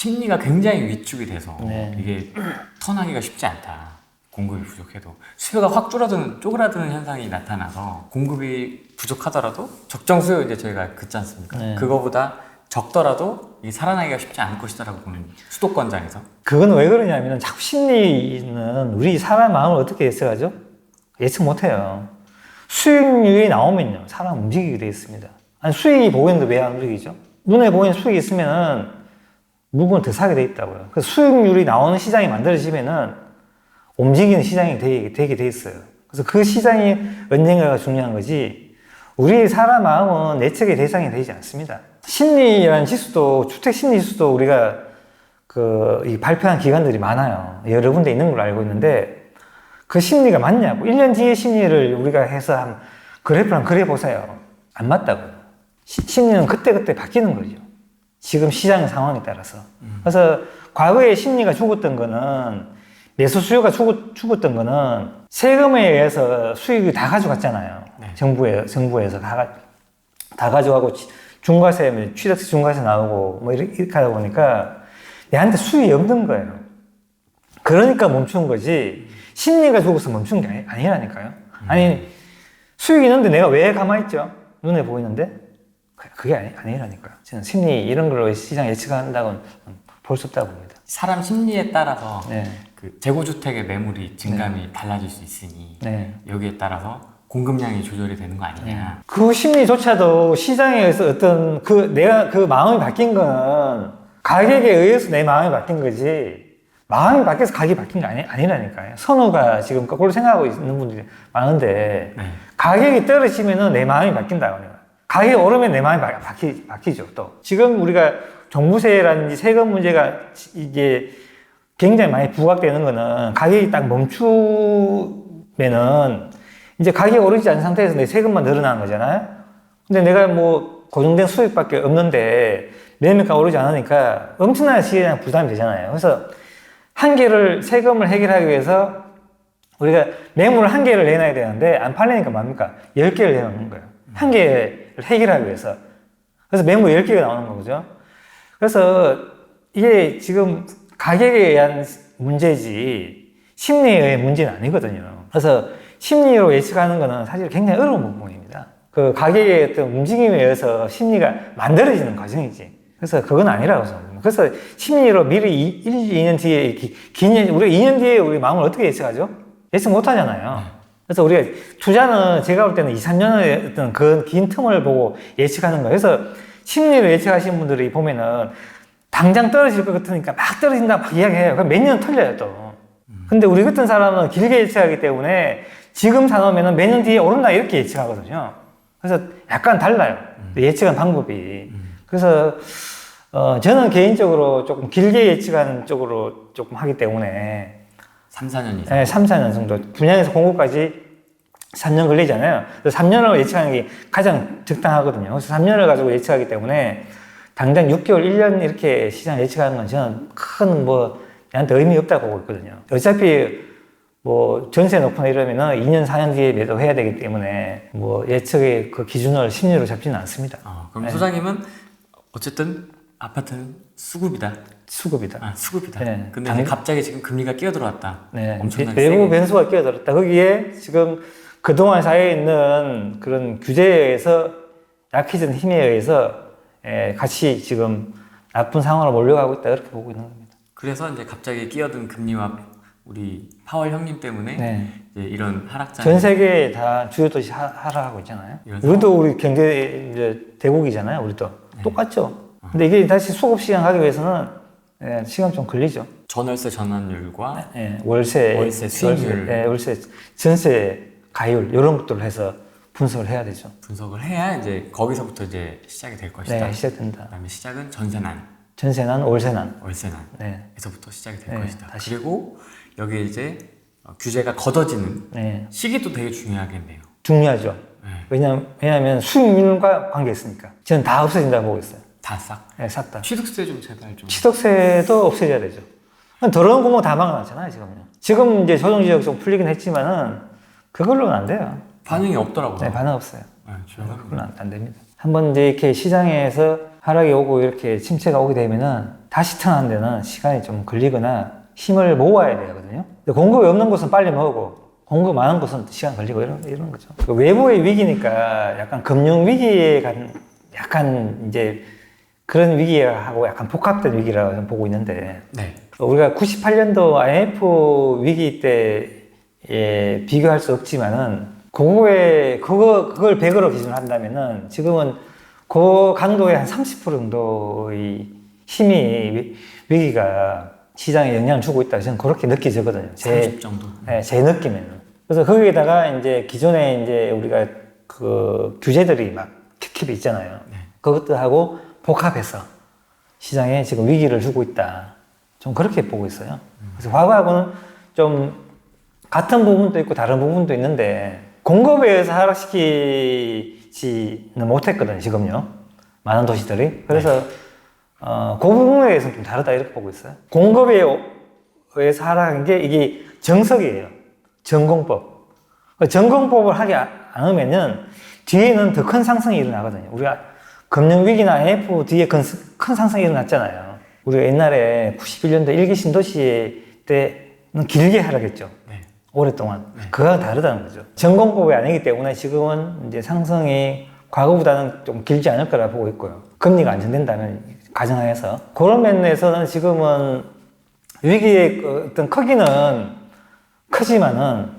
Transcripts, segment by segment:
심리가 굉장히 위축이 돼서 네. 이게 턴하기가 쉽지 않다. 공급이 부족해도 수요가 확 쪼그라드는 현상이 나타나서 공급이 부족하더라도 적정 수요 이제 저희가 긋지 않습니까? 네. 그거보다 적더라도 이게 살아나기가 쉽지 않을 것이다라고 보는 수도권장에서. 그건 왜 그러냐면 자꾸 심리는 우리 사람 마음을 어떻게 예측하죠? 예측 못해요. 수익률이 나오면요 사람 움직이게 돼 있습니다. 아니 수익이 보이는데 왜 안 움직이죠? 눈에 보이는 수익이 있으면은 물건을 더 사게 돼 있다고요. 그래서 수익률이 나오는 시장이 만들어지면은 움직이는 시장이 되게 돼 있어요. 그래서 그 시장이 언젠가가 중요한 거지 우리 사람 마음은 예측의 대상이 되지 않습니다. 심리라는 지수도 주택 심리 지수도 우리가 이 발표한 기관들이 많아요. 여러 군데 있는 걸로 알고 있는데 그 심리가 맞냐고 1년 뒤의 심리를 우리가 해서 한 그래프를 한번 그려보세요. 안 맞다고요. 심리는 그때그때 바뀌는 거죠. 지금 시장 상황에 따라서. 그래서 과거에 심리가 죽었던 거는 매수 수요가 죽었던 거는 세금에 의해서 수익을 다 가져갔잖아요. 네. 정부에서 다 가져가고 중과세, 취득세 중과세 나오고 뭐 이렇게 하다 보니까 얘한테 수익이 없는 거예요. 그러니까 멈춘 거지 심리가 죽어서 멈춘 게 아니라니까요. 아니 수익이 있는데 내가 왜 가만히 있죠? 눈에 보이는데 그게 아니라니까요. 저는 심리 이런 걸로 시장 예측한다고는 볼 수 없다고 봅니다. 사람 심리에 따라서 네. 그 재고주택의 매물이 증감이 달라질 수 있으니 네. 여기에 따라서 공급량이 조절이 되는 거 아니냐. 그 심리조차도 시장에 의해서 어떤 내가 그 마음이 바뀐 건 가격에 의해서 내 마음이 바뀐 거지 마음이 바뀌어서 가격이 바뀐 게 아니라니까요. 선호가 지금 거꾸로 생각하고 있는 분들이 많은데 네. 가격이 떨어지면은 내 마음이 바뀐다고 해요. 가격이 오르면 내 마음이 바뀌죠. 또 지금 우리가 종부세라든지 세금 문제가 이게 굉장히 많이 부각되는 거는 가격이 딱 멈추면은 이제 가격이 오르지 않은 상태에서 내 세금만 늘어나는 거잖아요. 근데 내가 뭐 고정된 수익밖에 없는데 매매가 오르지 않으니까 엄청나게 시장에 부담이 되잖아요. 그래서 세금을 해결하기 위해서 우리가 매물을 1개를 내놔야 되는데 안 팔리니까 뭡니까? 10개를 내놓는 거예요. 1개를 해결하기 위해서. 그래서 매물 10개가 나오는 거죠. 그래서 이게 지금 가격에 의한 문제지 심리에 의한 문제는 아니거든요. 그래서 심리로 예측하는 거는 사실 굉장히 어려운 부분입니다. 그 가격의 어떤 움직임에 의해서 심리가 만들어지는 과정이지. 그래서 그건 아니라고 생각합니다. 그래서 심리로 미리 1, 2년 뒤에 우리가 2년 뒤에 우리 마음을 어떻게 예측하죠? 예측 못 하잖아요. 그래서 우리가 투자는 제가 볼 때는 2, 3년의 어떤 그 긴 틈을 보고 예측하는 거예요. 그래서 심리를 예측하시는 분들이 보면은 당장 떨어질 것 같으니까 막 떨어진다고 막 이야기해요. 그럼 몇 년 틀려요, 또. 근데 우리 같은 사람은 길게 예측하기 때문에 지금 사놓으면 몇 년 뒤에 오른다 이렇게 예측하거든요. 그래서 약간 달라요. 예측한 방법이. 그래서 저는 개인적으로 조금 길게 예측하는 쪽으로 조금 하기 때문에 3, 4년 이상. 네, 3, 4년 정도. 분양에서 공급까지 3년 걸리잖아요. 그래서 3년을 예측하는 게 가장 적당하거든요. 그래서 3년을 가지고 예측하기 때문에 당장 6개월, 1년 이렇게 시장 예측하는 건 저는 큰 얘한테 의미 없다고 보고 있거든요. 어차피 전세 놓거나 이러면은 2년, 4년 뒤에 매도해야 되기 때문에 예측의 그 기준을 심리로 잡지는 않습니다. 그럼 네. 소장님은 어쨌든 아파트는 수급이다. 수급이다. 수급이다. 네. 근데 이제 갑자기 지금 금리가 끼어들어왔다. 네. 엄청나게 외부 세게. 변수가 끼어들었다. 거기에 지금 그동안 사회에 있는 그런 규제에 의해서 약해진 힘에 의해서 같이 지금 나쁜 상황으로 몰려가고 있다. 이렇게 보고 있는 겁니다. 그래서 이제 갑자기 끼어든 금리와 우리 파월 형님 때문에 네. 이제 이런 하락장. 전 세계 다 주요 도시 하락하고 있잖아요. 우리도 우리 경제 이제 대국이잖아요. 우리도 똑같죠. 근데 이게 다시 수급 시장 가기 위해서는 시간 좀 걸리죠. 전월세 전환율과 월세 수익률, 월세 전세 가율 이런 것들을 해서 분석을 해야 되죠. 분석을 해야 이제 거기서부터 이제 시작이 될 것이다. 네, 시작된다. 그다음에 시작은 전세난, 전세난, 월세난. 월세난. 네. 에서부터 시작이 될 네, 것이다. 다시. 그리고 여기 이제 규제가 걷어지는 네. 시기도 되게 중요하겠네요. 중요하죠. 네. 왜냐하면 수익률과 관계 있으니까. 저는 다 없어진다고 보고 있어요. 다 싹. 네, 싹 다. 취득세 좀 제발 좀. 취득세도 없애줘야 되죠. 더러운 구멍 다 막아놨잖아요, 지금요. 지금 이제 조정지역 좀 풀리긴 했지만은 그걸로는 안 돼요. 반응이 없더라고요. 네, 반응 없어요. 네, 저는 그건 안 됩니다. 한번 이제 이렇게 시장에서 하락이 오고 이렇게 침체가 오게 되면은 다시 턴하는 데는 시간이 좀 걸리거나 힘을 모아야 되거든요. 근데 공급이 없는 곳은 빨리 모으고 공급 많은 곳은 시간 걸리고 이런 거죠. 그 외부의 위기니까 약간 금융 위기에 약간 이제 그런 위기하고 약간 복합된 위기라고 저는 보고 있는데 네. 우리가 98년도 IMF 위기 때에 비교할 수 없지만은 그걸 100으로 기준을 한다면은 지금은 그 강도의 한 30% 정도의 힘이 위기가 시장에 영향을 주고 있다. 저는 그렇게 느껴지거든요. 30 정도. 네, 제 느낌에는. 그래서 거기에다가 이제 기존에 이제 우리가 그 규제들이 막 킥킥이 있잖아요. 네. 그것들하고 복합해서 시장에 지금 위기를 주고 있다. 좀 그렇게 보고 있어요. 그래서 과거하고는 좀 같은 부분도 있고 다른 부분도 있는데 공급에 의해서 하락시키지는 못했거든요. 지금요. 많은 도시들이. 그래서 그 부분에 대해서는 좀 다르다 이렇게 보고 있어요. 공급에 의해서 하락한 게 이게 정석이에요. 전공법. 전공법을 하지 않으면은 뒤에는 더 큰 상승이 일어나거든요. 우리가 금융위기나 IMF 뒤에 큰 상승이 일어났잖아요. 우리가 옛날에 91년도 1기 신도시 때는 길게 하락했죠. 네. 오랫동안. 네. 그거랑 다르다는 거죠. 전공법이 아니기 때문에 지금은 이제 상승이 과거보다는 좀 길지 않을 거라 보고 있고요. 금리가 안정된다면 가정하에서. 그런 면에서는 지금은 위기의 어떤 크기는 크지만은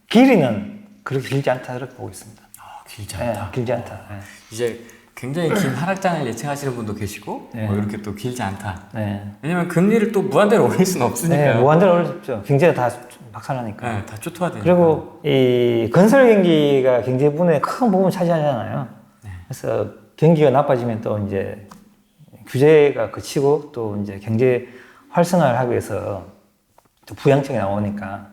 길이는 그렇게 길지 않다 이렇게 보고 있습니다. 길지 않다. 네, 길지 않다. 네. 이제 굉장히 긴 하락장을 예측하시는 분도 계시고 네. 이렇게 또 길지 않다. 네. 왜냐면 금리를 또 무한대로 올릴 수는 네, 없으니까요. 무한대로 올릴 수 없죠. 경제가 다 박살나니까. 네, 다 쫓아야 되니까. 그리고 이 건설 경기가 경제 부분에 큰 부분 차지하잖아요. 네. 그래서 경기가 나빠지면 또 이제 규제가 그치고 또 이제 경제 활성화를 하기 위해서 또 부양책이 나오니까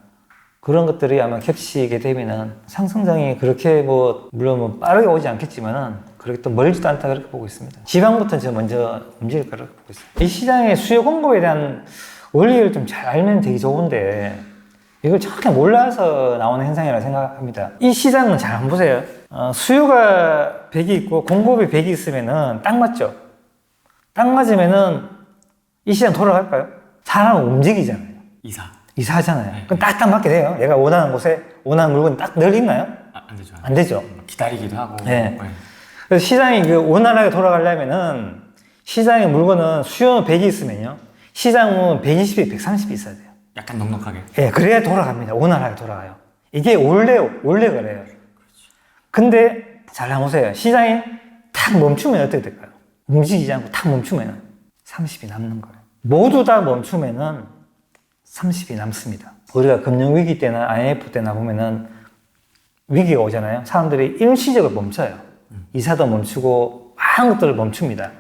그런 것들이 아마 겹치게 되면은 상승장이 그렇게 물론 빠르게 오지 않겠지만은 그렇게 또 멀지도 않다 그렇게 보고 있습니다. 지방부터 저 먼저 움직일 거라고 보고 있습니다. 이 시장의 수요 공급에 대한 원리를 좀 잘 알면 되게 좋은데 이걸 정확히 몰라서 나오는 현상이라고 생각합니다. 이 시장은 잘 한번 보세요. 수요가 100이 있고 공급이 100이 있으면은 딱 맞죠? 딱 맞으면은 이 시장 돌아갈까요? 사람은 움직이잖아요. 이사하잖아요. 네. 그럼 딱딱 맞게 돼요. 내가 원하는 곳에 원하는 물건이 딱 늘 있나요? 안 되죠. 안 되죠. 기다리기도 하고. 네. 그래서 시장이 원활하게 돌아가려면은 시장의 물건은 수요는 100이 있으면요. 시장은 120이 130이 있어야 돼요. 약간 넉넉하게. 예, 그래야 돌아갑니다. 원활하게 돌아가요. 이게 원래 그래요. 근데 잘 보세요. 시장이 탁 멈추면 어떻게 될까요? 움직이지 않고 탁 멈추면은 30이 남는 거예요. 모두 다 멈추면은 30이 남습니다. 우리가 금융위기 때나 IMF 때나 보면은 위기가 오잖아요. 사람들이 일시적으로 멈춰요. 이사도 멈추고 많은 것들을 멈춥니다.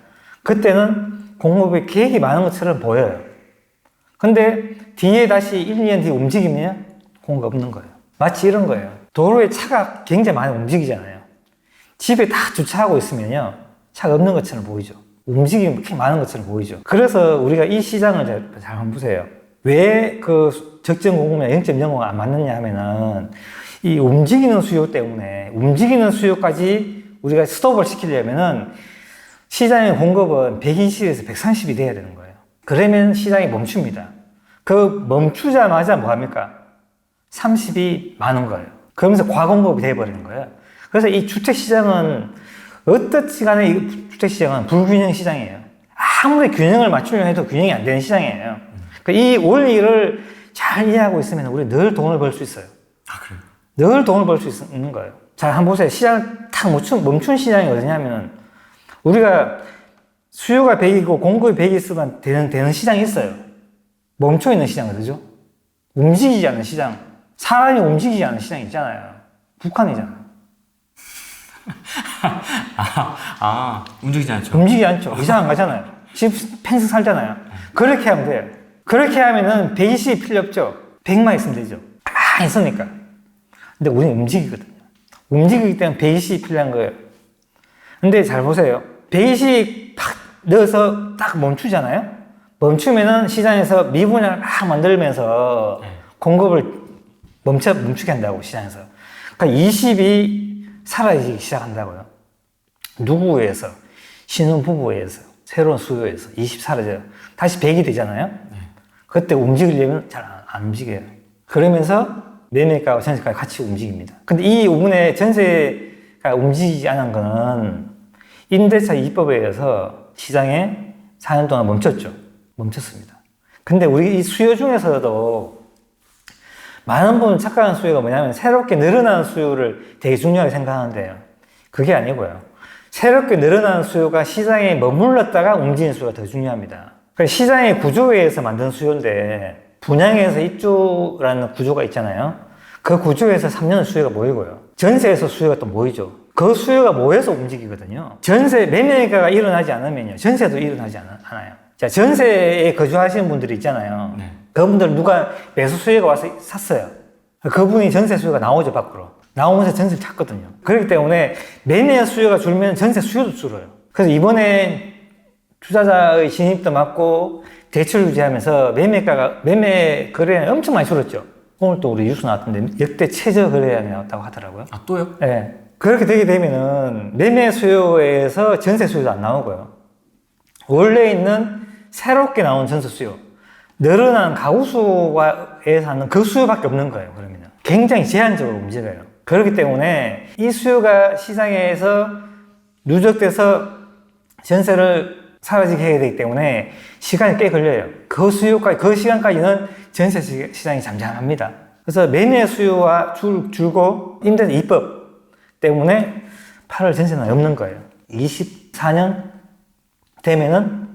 그때는 공급의 계획이 많은 것처럼 보여요. 근데 뒤에 다시 1, 2년 뒤에 움직이면 공급 없는 거예요. 마치 이런 거예요. 도로에 차가 굉장히 많이 움직이잖아요. 집에 다 주차하고 있으면요. 차가 없는 것처럼 보이죠. 움직임이 그렇게 많은 것처럼 보이죠. 그래서 우리가 이 시장을 잘 한번 보세요. 왜 그 적정 공급량 0.05가 안 맞느냐 하면은 이 움직이는 수요 때문에 움직이는 수요까지 우리가 스톱을 시키려면은 시장의 공급은 120에서 130이 돼야 되는 거예요. 그러면 시장이 멈춥니다. 그 멈추자마자 뭐 합니까? 30이 많은 거예요. 그러면서 과공급이 돼버리는 거예요. 그래서 이 주택시장은 어떻지 간에 이 주택시장은 불균형 시장이에요. 아무리 균형을 맞추려 해도 균형이 안 되는 시장이에요. 이 원리를 잘 이해하고 있으면 우리 늘 돈을 벌 수 있어요. 아, 그래요? 늘 돈을 벌 수 있는 거예요. 자, 한번 보세요. 시장 탁 멈춘 시장이 어디냐면 우리가 수요가 100이고 공급이 100이 있으면 되는 시장이 있어요. 멈춰 있는 시장 어디죠? 움직이지 않는 시장. 사람이 움직이지 않는 시장 있잖아요. 북한이잖아요. 움직이지 않죠. 움직이지 않죠. 이상 안 가잖아요. 집 평생 살잖아요. 그렇게 하면 돼요. 그렇게 하면은 120이 필요 없죠. 100만 있으면 되죠. 가만히 있으니까. 근데 우리는 움직이거든요. 움직이기 때문에 120이 필요한 거예요. 근데 잘 보세요. 120 팍 넣어서 딱 멈추잖아요. 멈추면은 시장에서 미분양을 막 만들면서 공급을 멈추게 한다고, 시장에서. 그러니까 20이 사라지기 시작한다고요. 누구에 의해서? 신혼부부에서 새로운 수요에서 20 사라져요. 다시 100이 되잖아요. 그때 움직이려면 잘 안 움직여요. 그러면서 매매가와 전세가가 같이 움직입니다. 근데 이 부분에 전세가 움직이지 않은 거는 임대차 이법에 의해서 시장에 4년 동안 멈췄죠. 멈췄습니다. 근데 우리 이 수요 중에서도 많은 분은 착각하는 수요가 뭐냐면 새롭게 늘어나는 수요를 되게 중요하게 생각하는데요. 그게 아니고요. 새롭게 늘어나는 수요가 시장에 머물렀다가 움직이는 수요가 더 중요합니다. 시장의 구조에 의해서 만든 수요인데 분양에서 입주라는 구조가 있잖아요. 그 구조에서 3년의 수요가 모이고요. 전세에서 수요가 또 모이죠. 그 수요가 모여서 움직이거든요. 전세 매매가가 일어나지 않으면요. 전세도 일어나지 않아요. 자, 전세에 거주하시는 분들이 있잖아요. 네. 그분들 누가 매수 수요가 와서 샀어요. 그분이 전세 수요가 나오죠, 밖으로. 나오면서 전세를 찾거든요. 그렇기 때문에 매매 수요가 줄면 전세 수요도 줄어요. 그래서 이번에 투자자의 진입도 막고 대출 유지하면서 매매 거래량이 엄청 많이 줄었죠. 오늘 또 우리 뉴스 나왔던데 역대 최저 거래량이 나왔다고 하더라고요. 아, 또요? 네. 그렇게 되게 되면은 매매 수요에서 전세 수요도 안 나오고요. 원래 있는 새롭게 나온 전세 수요, 늘어난 가구 수에서 하는 그 수요밖에 없는 거예요. 그러면은 굉장히 제한적으로 움직여요. 그렇기 때문에 이 수요가 시장에서 누적돼서 전세를 사라지게 해야 되기 때문에 시간이 꽤 걸려요. 그 수요까지, 그 시간까지는 전세 시장이 잠잠합니다. 그래서 매매 수요가 줄고 임대차 입법 때문에 8월 전세는 없는 거예요. 24년 되면은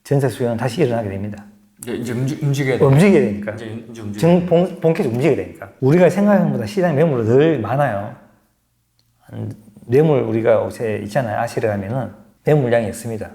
전세 수요는 다시 일어나게 됩니다. 이제 움직여야 돼. 움직여야 되니까. 이제 움직여야 본캐지 움직여야 되니까. 우리가 생각하는 것보다 시장 매물이 늘 많아요. 매물 우리가 옷에 있잖아요. 아시려 하면은 매물량이 있습니다.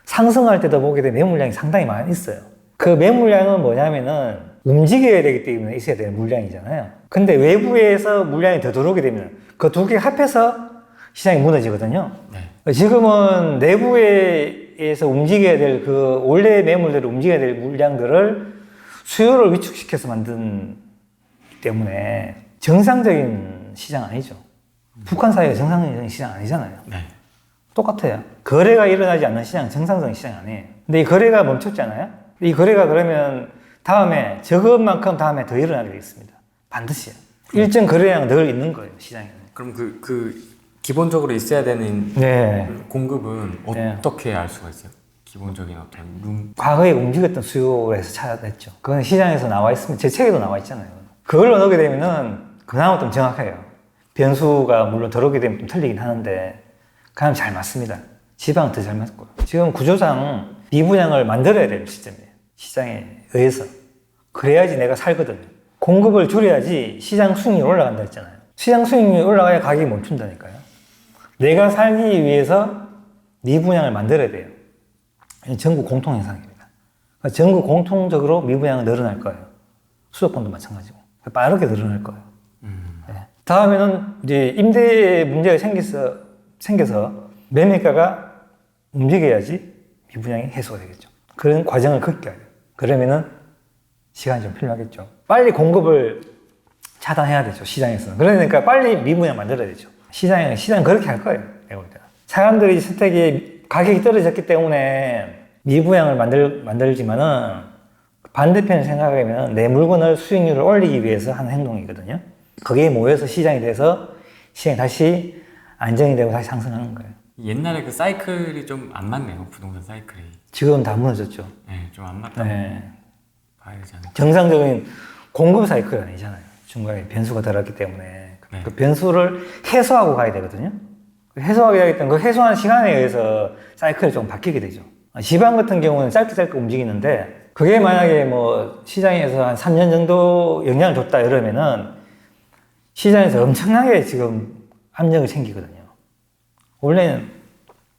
상승할 때도 보게 되면 매물량이 상당히 많이 있어요. 그 매물량은 뭐냐면은 움직여야 되기 때문에 있어야 되는 물량이잖아요. 근데 외부에서 물량이 더 들어오게 되면 그 두 개 합해서 시장이 무너지거든요. 네. 지금은 내부에서 움직여야 될 그 원래 매물대로 움직여야 될 물량들을 수요를 위축시켜서 만든 때문에 정상적인 시장 아니죠. 북한 사회가 정상적인 시장 아니잖아요. 네. 똑같아요. 거래가 일어나지 않는 시장은 정상적인 시장 아니에요. 근데 이 거래가 멈췄잖아요. 이 거래가 그러면 다음에 적은 만큼 다음에 더 일어나게 되어 있습니다. 반드시요. 일정 거래량은 늘 있는 거예요, 시장에는. 그럼 기본적으로 있어야 되는 네. 공급은 네. 어떻게 알 수가 있어요? 기본적인 어떤 과거에 움직였던 수요에서 찾아냈죠. 그건 시장에서 나와 있으면 제 책에도 나와 있잖아요. 그걸로 넣게 되면은 그나마 좀 정확해요. 변수가 물론 들어오게 되면 좀 틀리긴 하는데 그냥 잘 맞습니다. 지방은 더 잘 맞고요. 지금 구조상 미분양을 만들어야 되는 시점이에요. 시장에 의해서. 그래야지 내가 살거든요. 공급을 줄여야지 시장 수익률이 올라간다 했잖아요. 시장 수익률이 올라가야 가격이 멈춘다니까요. 내가 살기 위해서 미분양을 만들어야 돼요. 전국 공통 현상입니다. 전국 공통적으로 미분양은 늘어날 거예요. 수도권도 마찬가지고. 빠르게 늘어날 거예요. 네. 다음에는 이제 임대 문제가 생겨서 매매가가 움직여야지 미분양이 해소가 되겠죠. 그런 과정을 겪어야 돼요. 그러면은 시간이 좀 필요하겠죠. 빨리 공급을 차단해야 되죠, 시장에서. 그러니까 빨리 미분양 만들어야 되죠. 시장 그렇게 할 거예요, 내가 볼 때는. 사람들이 선택이 가격이 떨어졌기 때문에 미분양을 만들지만은 반대편을 생각하면 내 물건을 수익률을 올리기 위해서 하는 행동이거든요. 그게 모여서 시장이 돼서 시장이 다시 안정이 되고 다시 상승하는 거예요. 옛날에 그 사이클이 좀 안 맞네요. 부동산 사이클이. 지금 다 무너졌죠. 네, 좀 안 맞다. 네. 봐야 되지 않을까. 정상적인 공급 사이클이 아니잖아요. 중간에 변수가 들어갔기 때문에 네. 그 변수를 해소하고 가야 되거든요. 해소하게 되기 때문에 그 해소하는 시간에 의해서 사이클이 좀 바뀌게 되죠. 지방 같은 경우는 짧게 움직이는데 그게 만약에 뭐 시장에서 한 3년 정도 영향을 줬다 이러면은 시장에서 엄청나게 지금 압력이 생기거든요. 원래는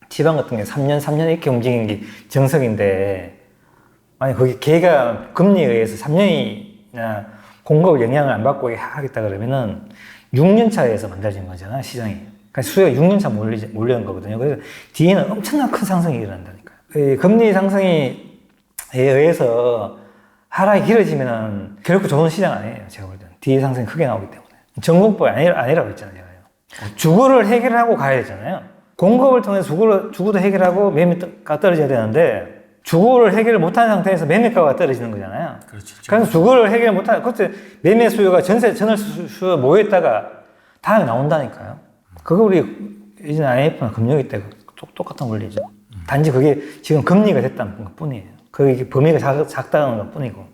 지방 같은 게 3년 이렇게 움직이는 게 정석인데 만약 거기 걔가 금리에 의해서 3년이나 공급 영향을 안 받고 하겠다 그러면은 6년 차에서 만들어진 거잖아요, 시장이. 그러니까 수요가 6년 차 몰리는 거거든요. 그래서 뒤에는 엄청난 큰 상승이 일어난다니까요. 이 금리 상승에 의해서 하락이 길어지면은 결코 좋은 시장 아니에요, 제가 볼 때는. 뒤에 상승이 크게 나오기 때문에. 전공법이 아니라고 했잖아요, 제가요. 주거를 해결하고 가야 되잖아요. 공급을 통해서 주고도 해결하고 매매가 떨어져야 되는데 주고를 해결을 못하는 상태에서 매매가가 떨어지는 거잖아요. 그렇죠. 그래서 주거를 해결 못하는, 그때 매매 수요가 전월 수요 모여있다가 다음에 나온다니까요. 그거 우리 예전 IMF나 금융위 때 똑같은 원리죠. 단지 그게 지금 금리가 됐다는 것 뿐이에요. 그게 범위가 작다는 것 뿐이고.